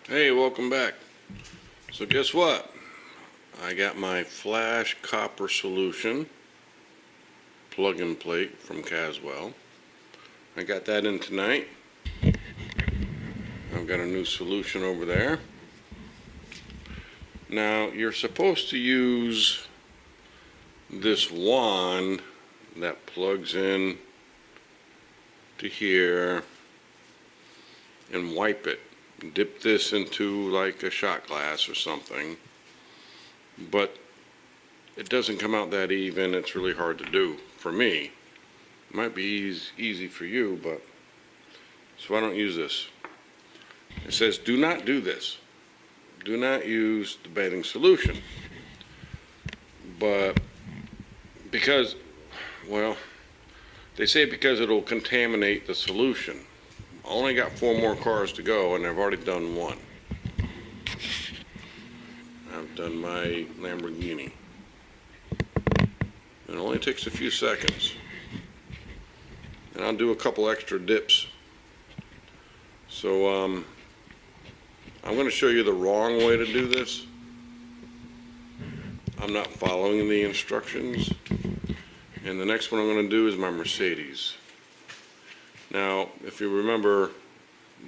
Hey, welcome back. So guess what? I got my Flash Copper Solution plug-in plate from Caswell. I got that in tonight. I've got a new solution over there. Now, you're supposed to use this wand that plugs in to here and wipe it. Dip this into like a shot glass or something, but it doesn't come out that even. It's really hard to do for me. It might be easy for you, but so I don't use this. It says do not do this. Do not use the bathing solution. But because, well, they say because it'll contaminate the solution. I only got 4 more cars to go, and I've already done one. I've done my Lamborghini. It only takes a few seconds. And I'll do a couple extra dips. So I'm going to show you the wrong way to do this. I'm not following the instructions. And the next one I'm going to do is my Mercedes. Now, if you remember,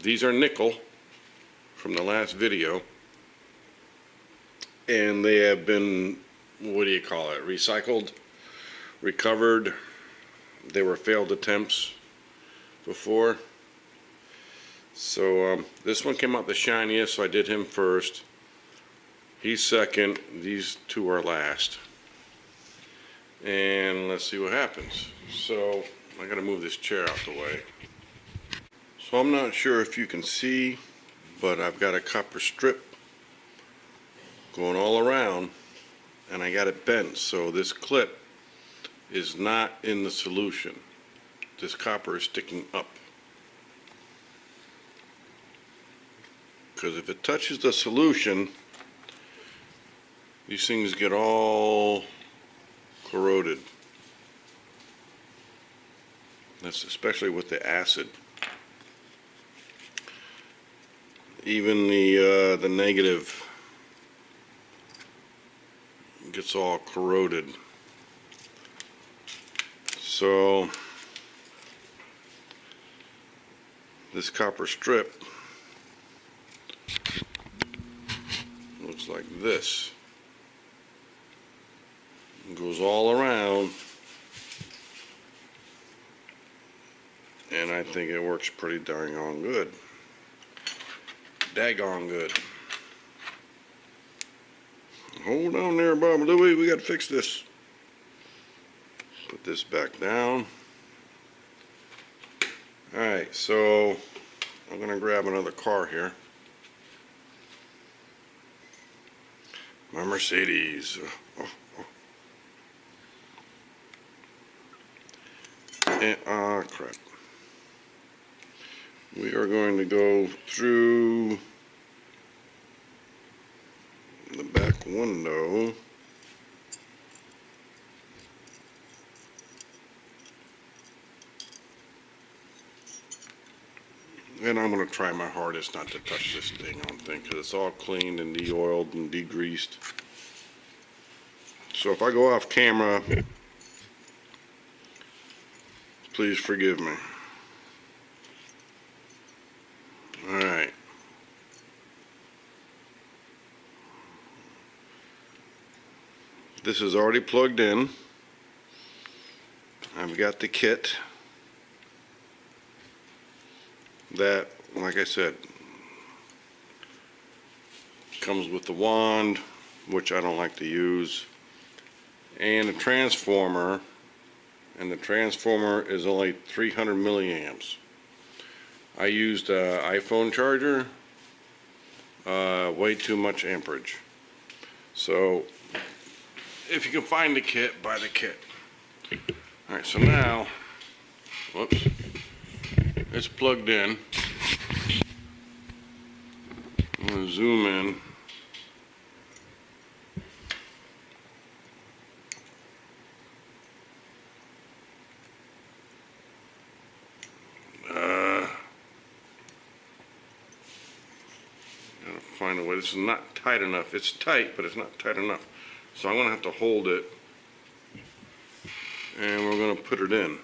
these are nickel from the last video. And they have been, what do you call it, recycled, recovered. They were failed attempts before. So this one came out the shiniest, so I did him first. He's second. These two are last. And let's see what happens. So I gotta move this chair out the way. So I'm not sure if you can see, but I've got a copper strip going all around, and I got it bent, so this clip is not in the solution. This copper is sticking up. Because if it touches the solution, these things get all corroded. That's especially with the acid. Even the negative gets all corroded. So this copper strip looks like this. It goes all around, and I think it works pretty darn good. Daggone good. Hold on there, Bob Louie, we gotta fix this. Put this back down. Alright, so I'm gonna grab another car here. My Mercedes. And, crap. We are going to go through the back window. And I'm going to try my hardest not to touch this thing, I don't think, because it's all cleaned and de-oiled and degreased. So if I go off camera, please forgive me. Alright. This is already plugged in. I've got the kit that, like I said, comes with the wand, which I don't like to use, and a transformer, and the transformer is only 300 milliamps. I used an iPhone charger, way too much amperage. So if you can find the kit, buy the kit. Alright, so now, whoops, it's plugged in. I'm going to zoom in. Gotta find a way. This is not tight enough. It's tight, but it's not tight enough. So I'm gonna have to hold it, and we're gonna put it in.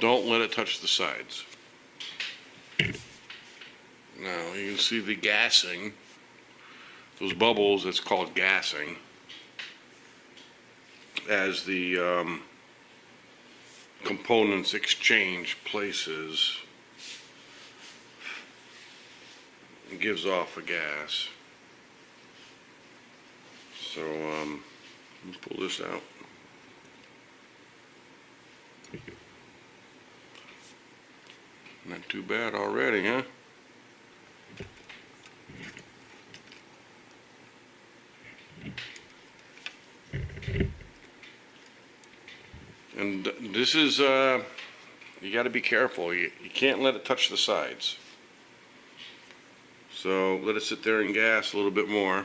Don't let it touch the sides. Now you can see the gassing. Those bubbles, it's called gassing. As the components exchange places, it gives off a gas. So let me pull this out. Not too bad already, huh? And this is, you got to be careful. You can't let it touch the sides. So let it sit there and gas a little bit more.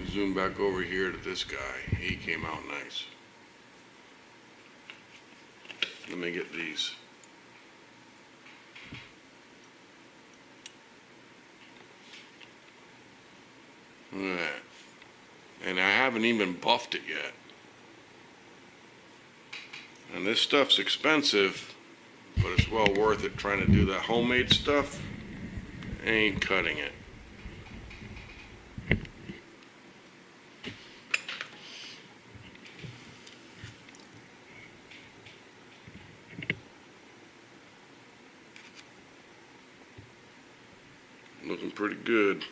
Zoom back over here to this guy. He came out nice. Let me get these. Look at that. And I haven't even buffed it yet. And this stuff's expensive, but it's well worth it. Trying to do that homemade stuff ain't cutting it. Looking pretty good.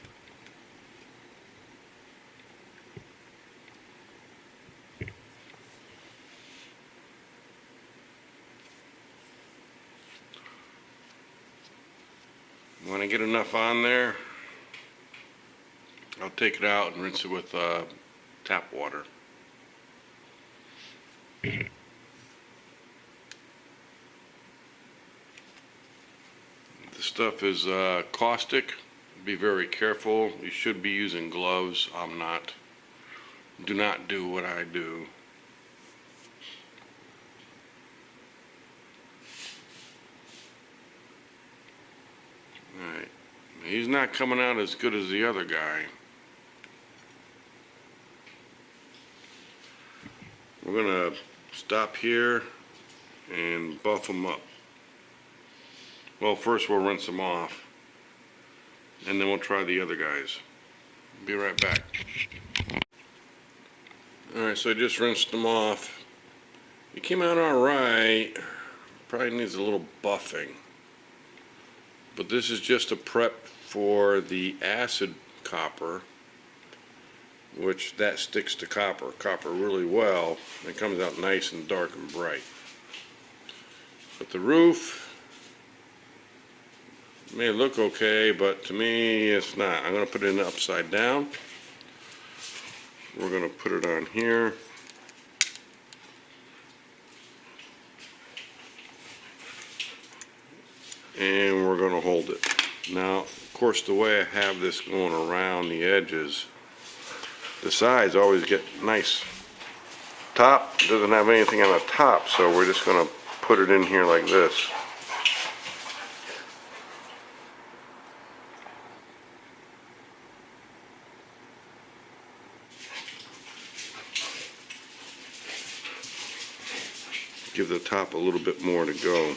When I get enough on there, I'll take it out and rinse it with tap water. The stuff is caustic. Be very careful. You should be using gloves. I'm not. Do not do what I do. Alright. He's not coming out as good as the other guy. We're gonna stop here and buff them up. Well, first we'll rinse them off, and then we'll try the other guys. Be right back. Alright, so I just rinsed them off. It came out alright. Probably needs a little buffing. But this is just a prep for the acid copper, which that sticks to copper really well. It comes out nice and dark and bright. But the roof may look okay, but to me it's not. I'm going to put it in upside down. We're going to put it on here. And we're going to hold it. Now, of course, the way I have this going around the edges, the sides always get nice. Top doesn't have anything on the top, so we're just going to put it in here like this. Give the top a little bit more to go.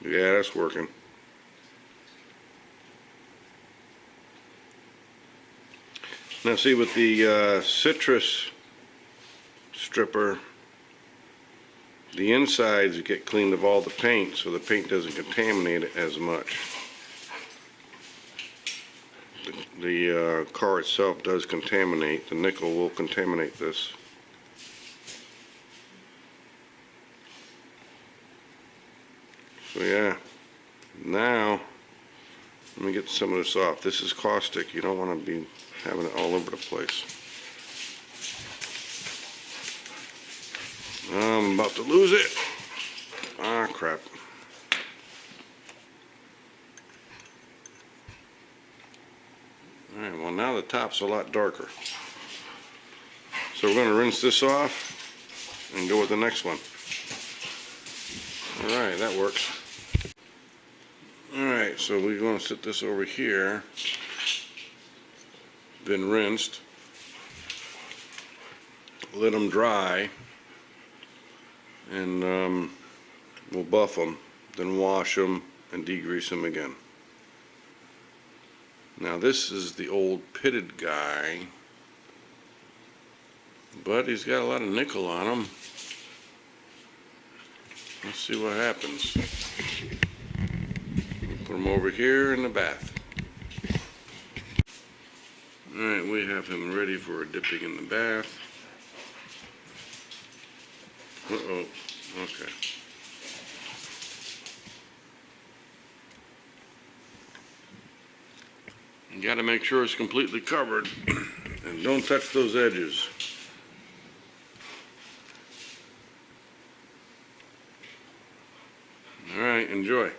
Yeah, that's working. Now see, with the citrus stripper, the insides get cleaned of all the paint, so the paint doesn't contaminate it as much. The car itself does contaminate. The nickel will contaminate this. So yeah, now let me get some of this off. This is caustic. You don't want to be having it all over the place. I'm about to lose it. Ah, crap. Alright, well now the top's a lot darker. So we're going to rinse this off and go with the next one. Alright, that works. Alright, so we're going to set this over here. Been rinsed. Let them dry. And we'll buff them. Then wash them and degrease them again. Now this is the old pitted guy. But he's got a lot of nickel on him. Let's see what happens. Put him over here in the bath. Alright, we have him ready for a dipping in the bath. Uh-oh, okay. You gotta make sure it's completely covered and don't touch those edges. Alright, enjoy.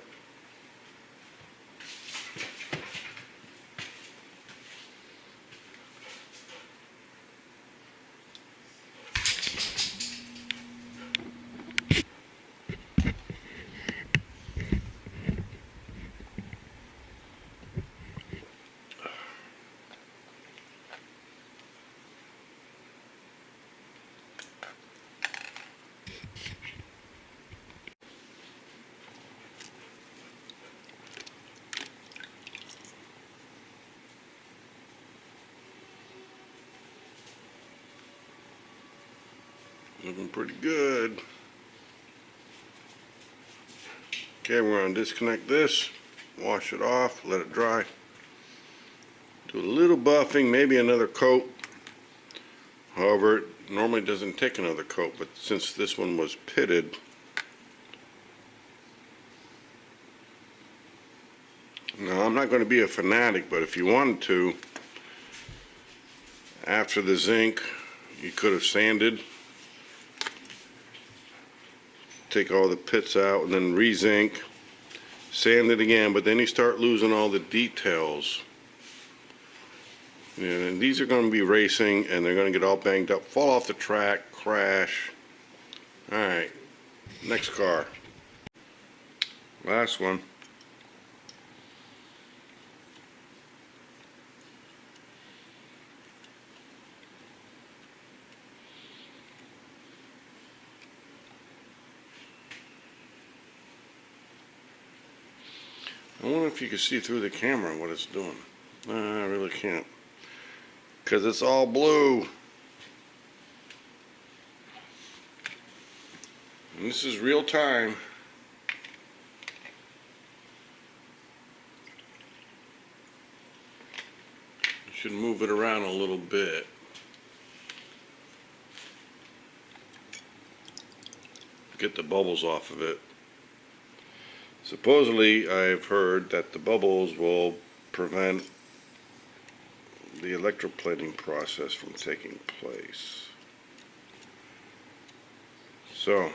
Looking pretty good. Okay, we're going to disconnect this, wash it off, let it dry. Do a little buffing, maybe another coat. However, it normally doesn't take another coat, but since this one was pitted, now I'm not going to be a fanatic, but if you wanted to, after the zinc, you could have sanded. Take all the pits out and then re-zinc, sand it again, but then you start losing all the details. And these are going to be racing and they're going to get all banged up, fall off the track, crash. Alright, next car. Last one. I wonder if you can see through the camera what it's doing. I really can't. Because it's all blue. And this is real time. You should move it around a little bit. Get the bubbles off of it. Supposedly, I've heard that the bubbles will prevent the electroplating process from taking place. So,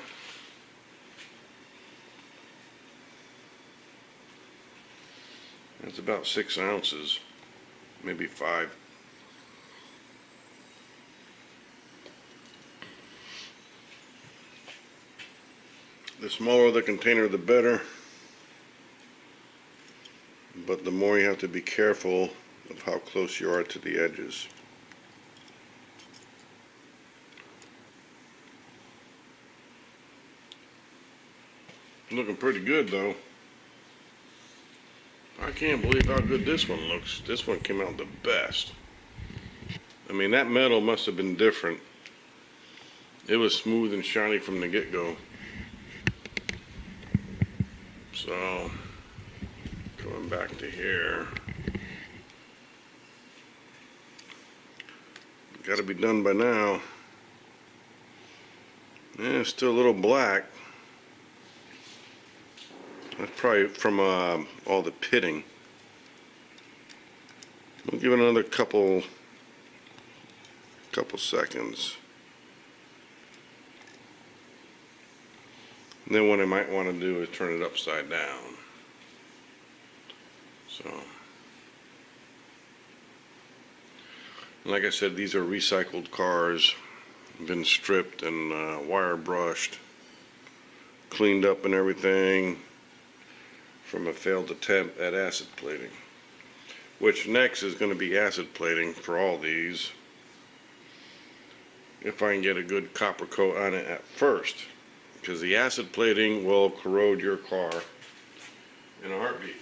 that's about 6 ounces, maybe 5. The smaller the container, the better. But the more you have to be careful of how close you are to the edges. Looking pretty good though. I can't believe how good this one looks. This one came out the best. I mean, that metal must have been different. It was smooth and shiny from the get-go. So, going back to here. Got to be done by now. Yeah, it's still a little black. That's probably from all the pitting. We'll give it another couple seconds. And then what I might want to do is turn it upside down. So, like I said, these are recycled cars, been stripped and wire brushed, cleaned up and everything from a failed attempt at acid plating. Which next is going to be acid plating for all these, if I can get a good copper coat on it at first, because the acid plating will corrode your car in a heartbeat.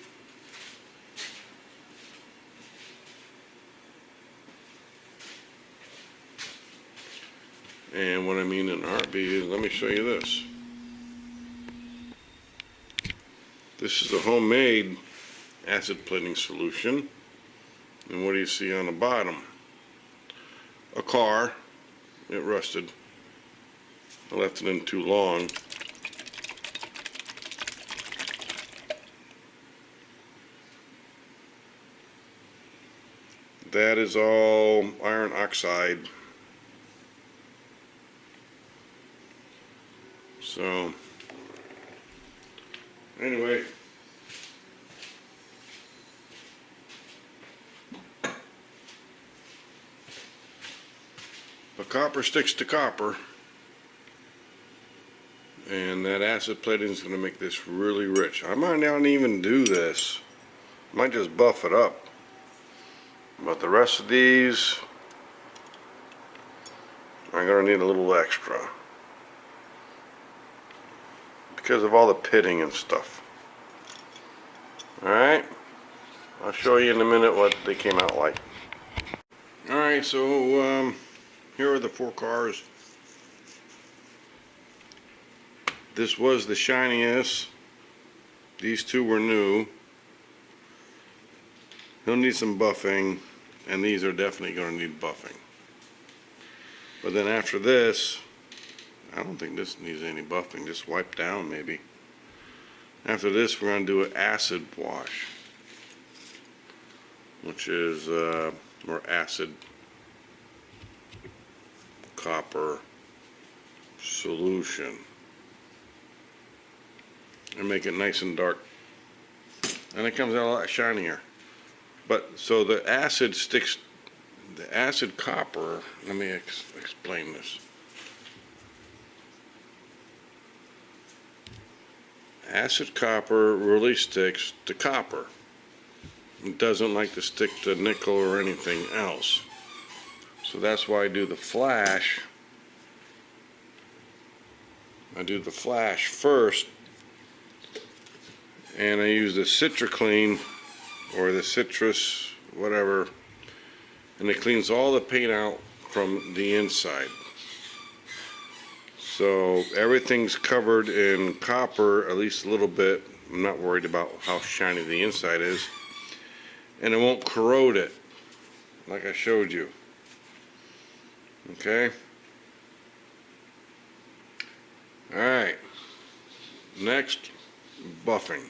And what I mean in a heartbeat is, let me show you this. This is a homemade acid plating solution. And what do you see on the bottom? A car. It rusted. I left it in too long. That is all iron oxide. So, anyway. But copper sticks to copper, and that acid plating is going to make this really rich. I might not even do this. I might just buff it up. But the rest of these, I'm going to need a little extra because of all the pitting and stuff. Alright, I'll show you in a minute what they came out like. Alright, so here are the 4 cars. This was the shiniest. These 2 were new. He'll need some buffing, and these are definitely going to need buffing. But then after this, I don't think this needs any buffing, just wipe down maybe. After this, we're going to do an acid wash, which is more acid copper solution, and make it nice and dark, and it comes out a lot shinier. But so the acid sticks, the acid copper, let me explain this. Acid copper really sticks to copper. It doesn't like to stick to nickel or anything else. So that's why I do the flash. I do the flash first, and I use the CitraClean or the citrus, whatever, and it cleans all the paint out from the inside. So everything's covered in copper, at least a little bit. I'm not worried about how shiny the inside is, and it won't corrode it like I showed you. Okay. Alright. Next, buffing.